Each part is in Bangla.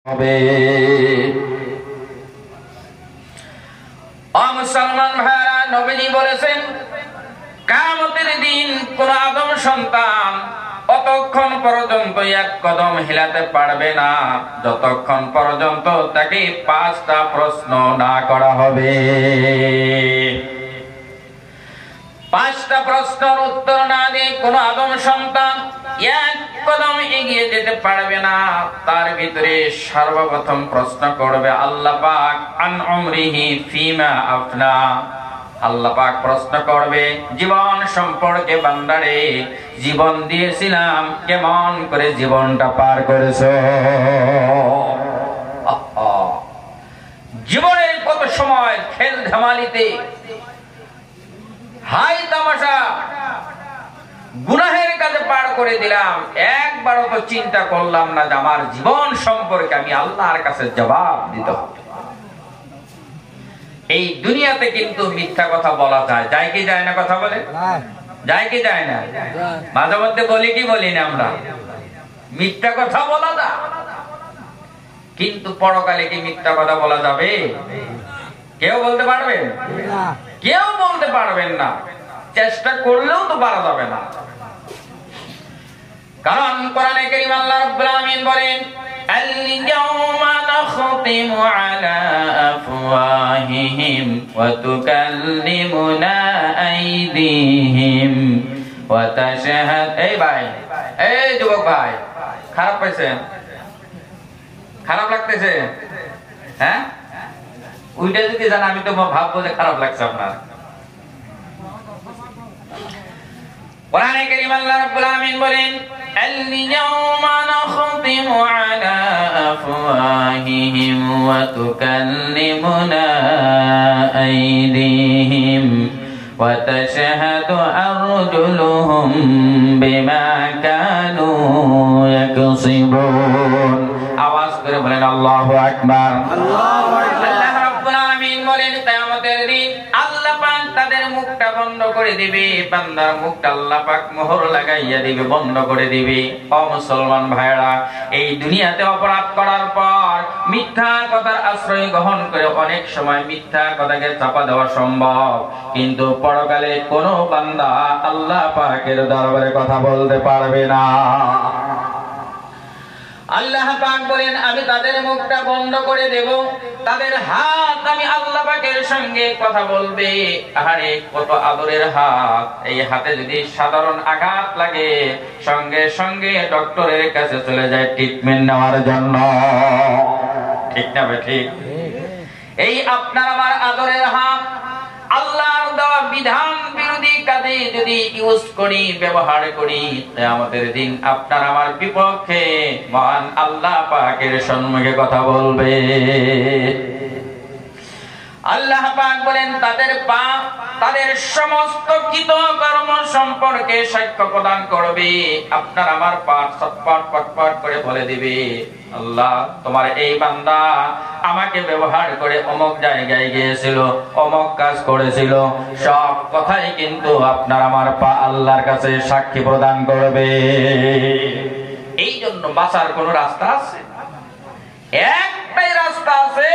হবে। মুসলমান ভাইরা, নবীজি বলেছেন কিয়ামতের দিন কোন আদম সন্তান অতক্ষণ পর্যন্ত এক কদম হিলাতে পারবে না যতক্ষণ পর্যন্ত তাকে 5টা প্রশ্ন না করা হবে। 5টা প্রশ্নের উত্তর না দিয়ে কোন আদম সন্তান এক কদম এগিয়ে যেতে পারবে না। তার ভিতরে সর্বপ্রথম প্রশ্ন করবে আল্লাহ পাক, আন উমরিহি ফিমা আফনা। আল্লাহ পাক প্রশ্ন করবে জীবন সম্পর্কে, বান্দারে জীবন দিয়েছিলাম, কেমন করে জীবনটা পার করেছো? জীবনের কত সময় খেল ধামালিতে, হাই তামাশা, গুনাহের কাজে পার করে দিলাম। একবারও তো চিন্তা করলাম না যে আমার জীবন সম্পর্কে আমি আল্লাহর কাছে জবাব দিতে হবে। এই দুনিয়াতে কিন্তু মিথ্যা কথা বলা যায়, যায় কি যায় না? কথা বলে যায় কি যায় না? মাঝে মধ্যে বলি কি বলি না আমরা? মিথ্যা কথা বলা যায়, কিন্তু পরকালে কি মিথ্যা কথা বলা যাবে? কেউ বলতে পারবেন? কেউ বলতে পারবেন না, চেষ্টা করলেও তো পারা যাবে না। কারণ কোরআনে কারীম আল্লাহ রাব্বুল আলামিন বলেন আল-ইয়াওমা নাখতিমু আলা আফওয়াহিহিম ওয়া তুকাল্লিমুনা আইদিহিম ওয়া তাশহাদ। এই ভাই, এই যুবক ভাই, খারাপ পাইছেন? খারাপ লাগতেছে? হ্যাঁ, ওইটা যদি জানা আমি তো ভাববো যে খারাপ লাগছে আপনার। কোরআনে কারীম আল্লাহ রাব্বুল আলামিন বলেন আল-ইয়াওমা নাখতিমু আলা আফওয়াহিহিম ওয়া তুকাল্লিমুনা আইদিহিম ওয়া তাশহাদু আরজুলুহুম বিমা কানু ইয়াকসিবুন। আওয়াজ করে বলেন আল্লাহু আকবার। আল্লাহু আকবার। আল্লাহ রাব্বুল আলামিন বলেন কিয়ামতের দিন আল্লাহ পাক তাদের মুখটা বন্ধ করে দিবে, বান্দার মুখটা আল্লাহ পাক মোহর লাগাইয়া দিবে, বন্ধ করে দিবে। ও মুসলমান ভাইরা, এই দুনিয়াতে অপরাধ করার পর মিথ্যা কথার আশ্রয় গ্রহণ করে অনেক সময় মিথ্যা কথাকে চাপা দেওয়া সম্ভব, কিন্তু পরকালে কোনো বান্দা আল্লাহ পাকের দরবারে কথা বলতে পারবে না। আল্লাহ পাক বলেন আমি তাদের মুখটা বন্ধ করে দেব, তাদের হাত আমি আল্লাহ পাকের সঙ্গে কথা বলবে। আরে কত আদরের হাত! এই হাতে যদি সাধারণ আঘাত লাগে সঙ্গে সঙ্গে ডক্টরের কাছে চলে যায় ট্রিটমেন্ট নেওয়ার জন্য। ঠিক না ভাই? ঠিক। এই আপনার আমার আদরের হাত আল্লাহর দেওয়া বিধান বিরোধী কাজে যদি ইউজ করি, ব্যবহার করি, কিয়ামতের দিন আপনার আমার বিপক্ষে মহান আল্লাহ পাকের সম্মুখে কথা বলবে। আল্লাহ পাক বলেন তাদের পাপ তাদের সমস্ত কৃতকর্ম সম্পর্কে সাক্ষ্য প্রদান করবে। আপনার আমার পাপ চটপট পটপট করে বলে দিবে আল্লাহ তোমার এই বান্দা আমাকে ব্যবহার করে অমুক জায়গায় গিয়েছিল, অমুক কাজ করেছিল। সব কথাই কিন্তু আপনার আমার পা আল্লাহর কাছে সাক্ষী প্রদান করবে। এই জন্য বাঁচার কোন রাস্তা আছে? একটাই রাস্তা আছে,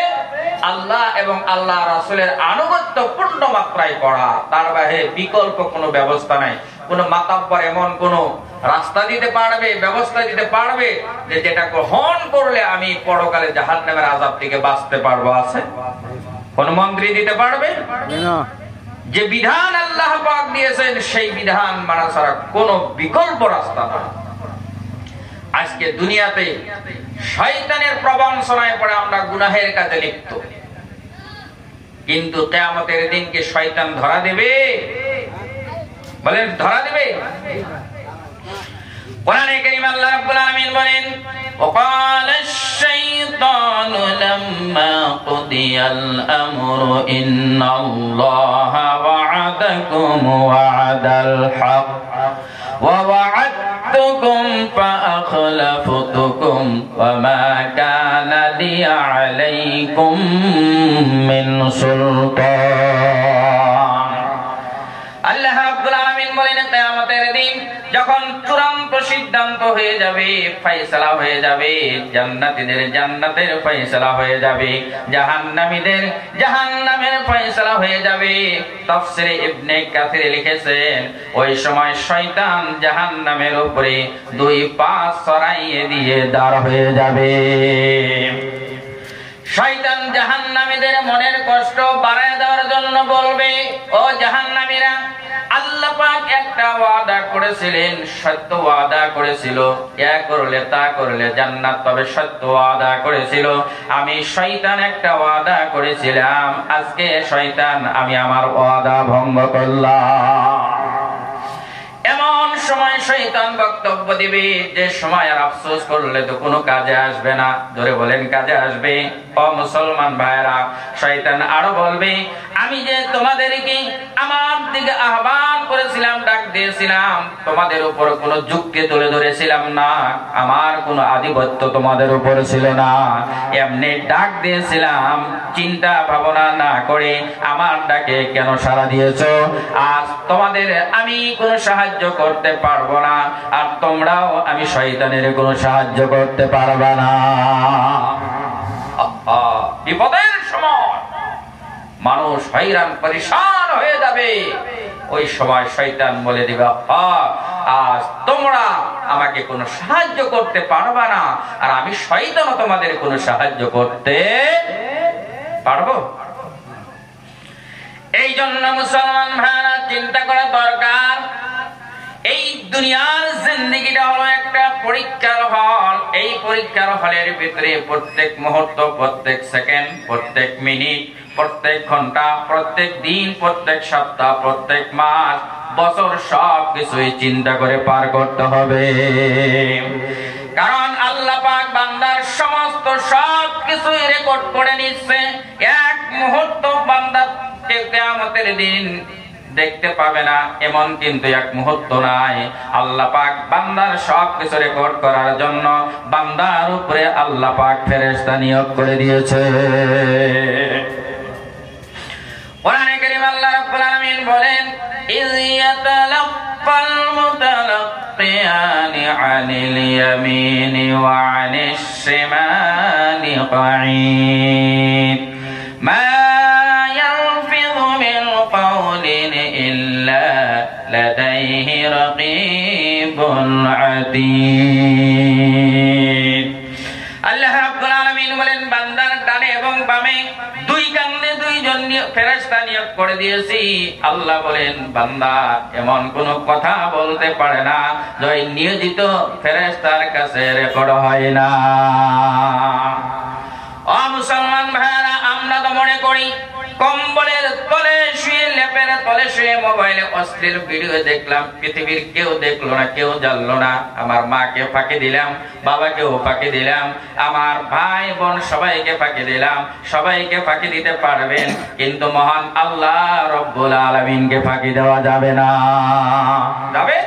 আল্লাহ এবং আল্লাহ রাসূলের আনুগত্য পূর্ণ মাত্রায় করা। তার বাইরে বিকল্প কোনো ব্যবস্থা নাই। কোন মাতাব্বর এমন কোন রাস্তা দিতে পারবে, ব্যবস্থা দিতে পারবে যে যেটা গ্রহণ করলে আমি পরকালে জাহান্নামের আযাব থেকে বাঁচতে পারবো? আছে? কোন মন্ত্রী দিতে পারবে? যে বিধান আল্লাহ পাক দিয়েছেন সেই বিধান মানা ছাড়া কোনো বিকল্প রাস্তা না। আজকে দুনিয়াতে শয়তানের প্রবঞ্চনায় পড়ে আমরা গুনাহের কাজে লিপ্ত, কিন্তু কিয়ামতের দিন কি শয়তান ধরা দেবে? বলেন ধরা দেবে? কোরআনে কারীম আল্লাহ রাব্বুল আলামিন বলেন وقال الشيطان لما قضي الأمر إن الله وعدكم وعد الحق ووعدتكم فأخلفتكم وما كان لي عليكم من سلطان। আল্লাহ রাব্বুল আলামিন বলেন কিয়ামতের দিন যখন চূড়ান্ত সিদ্ধান্ত হয়ে যাবে, ফয়সালা হয়ে যাবে, জান্নাতীদের জান্নাতের ফয়সালা হয়ে যাবে, জাহান্নামীদের জাহান্নামের ফয়সালা হয়ে যাবে। তাফসীরে ইবনে কাসির লিখেছেন ওই সময় শয়তান জাহান্নামের উপরে দুই পা ছড়াইয়ে দিয়ে দাঁড় হয়ে যাবে। শয়তান জাহান্নামীদের মনের কষ্ট বাড়ায় দেওয়ার জন্য বলবে, ও জাহান্নামীরা, আল্লাহ পাক একটা ওয়াদা করেছিলেন, সত্য ওয়াদা করেছিল, এ করলে তা করলে জান্নাত পাবে, সত্য ওয়াদা করেছিল। আমি শয়তান একটা ওয়াদা করেছিলাম, আজকে শয়তান আমি আমার ওয়াদা ভঙ্গ করলাম। এমন সময় শয়তান বক্তব্য দিবে যে সময় আর আফসোস করলে তো কোনো কাজে আসবে না। ধরে বলেন কাজে আসবে? ও মুসলমান ভাইরা, শয়তান আরো বলবে, আমি যে তোমাদেরকে আমার দিকে আহ্বান করেছিলাম, ডাক দিয়েছিলাম, তোমাদের উপর কোনো যুক্তি তুলে ধরেছিলাম না, আমার কোনো আধিপত্য তোমাদের উপর ছিল না, এমনি ডাক দিয়েছিলাম, চিন্তা ভাবনা না করে আমার ডাকে কেন সাড়া দিয়েছো? আজ তোমাদের আমি কোনো সাহায্য করতে পারবো না, আর তোমরাও আমি শয়তানের কোনো সাহায্য করতে পারবা না। বিপদের সময় মানুষ হয়রান পরেশান হয়ে যাবে, ওই সময় শয়তান বলে দিবা, আজ তোমরা আমাকে কোনো সাহায্য করতে পারবা না, আর আমি শয়তানও তোমাদের কোনো সাহায্য করতে পারবো। এই জন্য মুসলমান ভাইরা চিন্তা করা দরকার, এই দুনিয়ার জিন্দেগিটা হলো একটা পরীক্ষার হল। এই পরীক্ষার হলের ভিতরে প্রত্যেক মুহূর্ত, প্রত্যেক সেকেন্ড, প্রত্যেক মিনিট, প্রত্যেক ঘন্টা, প্রত্যেক দিন, প্রত্যেক সপ্তাহ, প্রত্যেক মাস, বছর সব কিছুই চিন্তা করে পার করতে হবে। কারণ আল্লাহ পাক বান্দার সমস্ত সব কিছুই রেকর্ড করে নিচ্ছে। এক মুহূর্ত বান্দা কিয়ামতের দিন দেখতে পাবে না এমন কিন্তু এক মুহূর্ত নাই। আল্লাহ পাক বান্দার সব কিছু রেকর্ড করার জন্য বান্দার উপরে আল্লাহ পাক ফেরেশতা নিয়োগ করে দিয়েছে। কোরআনে কারীম আল্লাহ রাব্বুল আলামিন বলেন, ইয ইয়াতালাক্কাল মুতালাক্কিয়ানি আনিল ইয়ামিনি ওয়া আনিশ শিমালি কাঈদ মা লাদাইহি রাকীবুন আতীদ। আল্লাহ রাব্বুল আলামিন বলেন, বান্দার ডানে এবং বামে দুই কাঁধে দুইজন ফেরেশতা নিয়োগ করে দিয়েছি। আল্লাহ বলেন, বান্দা এমন কোন কথা বলতে পারে না যে নিয়োজিত ফেরেশতার কাছে রেকর্ড হয় না। ও মুসলমান ভাইরা, আমরা তো মনে করি কম্বলের তলে শুয়ে, লেপের তলে শুয়ে মোবাইলে অশ্লীল ভিডিও দেখলাম, পৃথিবীর কেউ দেখলো না, কেউ জানলো না, আমার মাকে ফাঁকি দিলাম, বাবাকেও ফাঁকি দিলাম, আমার ভাই বোন সবাইকে ফাঁকি দিলাম। সবাইকে ফাঁকি দিতে পারবেন, কিন্তু মহান আল্লাহ রব্বুল আলামিনকে ফাঁকি দেওয়া যাবে না। যাবে?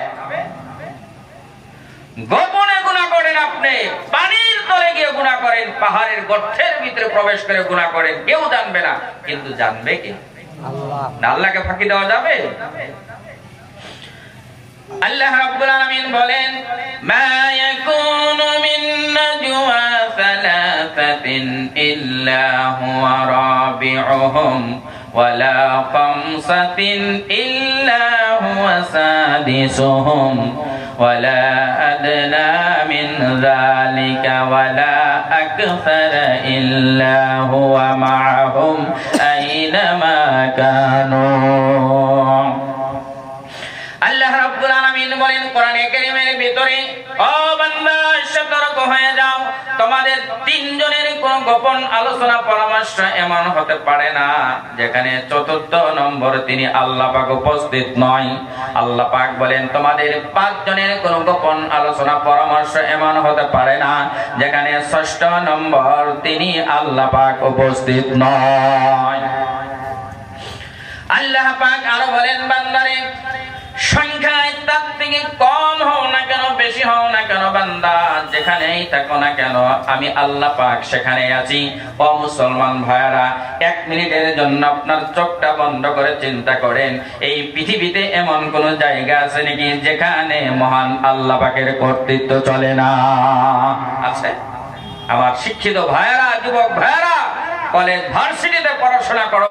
গোপনে গুনাহ করেন, আপনি পানির তলে গিয়ে গুনাহ করেন, পাহাড়ের গর্তের ভিতরে প্রবেশ করে গুনাহ করেন, কেউ জানবে না, কিন্তু জানবে কে? আল্লাহ। না আল্লাহকে ফাঁকি দেওয়া যাবে? আল্লাহ রাব্বুল আলামিন বলেন, মা ইয়াকুনু মিন নাজওয়া সালাসাতিন ইল্লা হুয়া রাবিউহুম ওয়ালা খামসাতিন ইল্লা হুয়া সাদিসুহুম ওয়ালা আদনা মিন যালিকা ওয়ালা আকসারা ইল্লা হুয়া মা'হুম আইনামা কানু। আল্লাহ রাব্বুল আলামিন বলেন কোরআনে কারীমের ভিতরে, ও বান্দা সতর্ক হয়ে যাও, তোমাদের তিনজনের কোন গোপন আলোচনা পরামর্শ এমন হতে পারে না যেখানে চতুর্থ নম্বর তিনি আল্লাহ পাক উপস্থিত নয়। আল্লাহ পাক বলেন তোমাদের পাঁচজনের কোন গোপন আলোচনা পরামর্শ এমন হতে পারে না যেখানে ষষ্ঠ নম্বর তিনি আল্লাহ পাক উপস্থিত নয়। আল্লাহ পাক আরো বলেন, বান্দারে সংখ্যায় তার থেকে কম হও না কেন, বেশি হও না কেন বান্দা, যেখানেই থাকো না কেন আমি আল্লাহ পাক সেখানে আছি। ও মুসলমান ভাইরা, 1 মিনিটের জন্য আপনার চোখটা বন্ধ করে চিন্তা করেন, এই পৃথিবীতে এমন কোন জায়গা আছে নাকি যেখানে মহান আল্লাহ পাকের কর্তৃত্ব চলে না? আছে? আমার শিক্ষিত ভাইরা, যুবক ভাইরা, কলেজ ভার্সিটিতে পড়াশোনা করো।